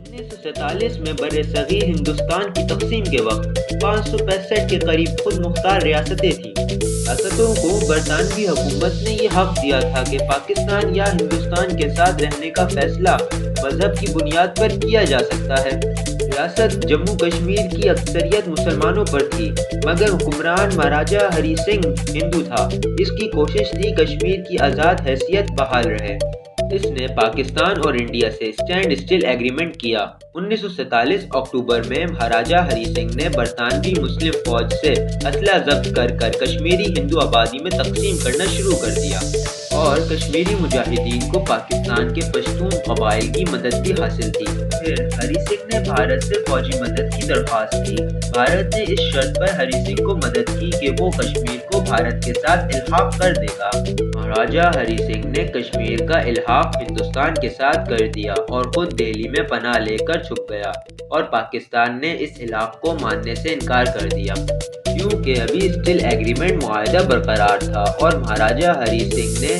1947 में बरसगीर हिंदुस्तान की तकसीम के वक्त 565 के करीब खुद मुख्तार रियासतें थीं। रियासतों को बरतानवी हुकूमत ने ये हक दिया था कि पाकिस्तान या हिंदुस्तान के साथ रहने का फैसला मजहब की बुनियाद पर किया जा सकता है। रियासत जम्मू कश्मीर की अक्सरियत मुसलमानों पर थी, मगर हुक्मरान महाराजा हरी सिंह हिंदू था। इसकी कोशिश थी कश्मीर की आज़ाद हैसियत बहाल रहे। इसने पाकिस्तान और इंडिया से स्टैंड स्टिल एग्रीमेंट किया। 1947 अक्टूबर में महाराजा हरी सिंह ने बरतानवी मुस्लिम फौज से असला जब्त कर कश्मीरी हिंदू आबादी में तकसीम करना शुरू कर दिया और कश्मीरी मुजाहिदीन को पाकिस्तान के पश्तून कबाइल की मदद भी हासिल थी। फिर हरी सिंह ने भारत से फौजी मदद की दरख्वास्त की। भारत ने इस शर्त पर हरी सिंह को मदद की कि वो कश्मीर को भारत के साथ इल्हाक कर देगा। महाराजा हरी सिंह ने कश्मीर का इल्हाक हिंदुस्तान के साथ कर दिया और खुद दिल्ली में पनाह लेकर छुप गया और पाकिस्तान ने इस इल्हाक को मानने से इनकार कर दिया, क्योंकि अभी स्टिल एग्रीमेंट मुआहदा बरकरार था और महाराजा हरी सिंह ने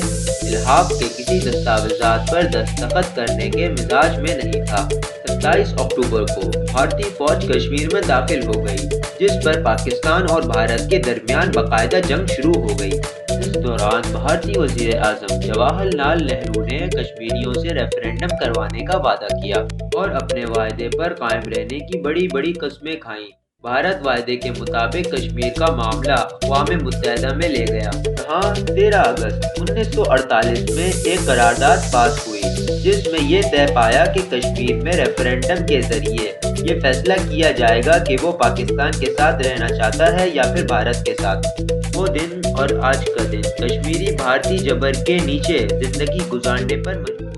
इल्हाक के किसी दस्तावेजात पर दस्तखत करने के मिजाज में नहीं था। 27 अक्टूबर को भारतीय फौज कश्मीर में दाखिल हो गई, जिस पर पाकिस्तान और भारत के दरमियान बाकायदा जंग शुरू हो गई। इस दौरान भारतीय वजीर आजम जवाहरलाल नेहरू ने कश्मीरियों से रेफरेंडम करवाने का वादा किया और अपने वायदे पर कायम रहने की बड़ी बड़ी कस्में खाईं। भारत वायदे के मुताबिक कश्मीर का मामला अक़वाम मुत्तहिदा में ले गया, जहाँ 13 अगस्त 1948 में एक करारदाद पास हुई, जिसमें ये तय पाया कि कश्मीर में रेफरेंडम के जरिए ये फैसला किया जाएगा कि वो पाकिस्तान के साथ रहना चाहता है या फिर भारत के साथ। वो दिन और आज का दिन कश्मीरी भारतीय जबर के नीचे जिंदगी गुजारने पर मजबूर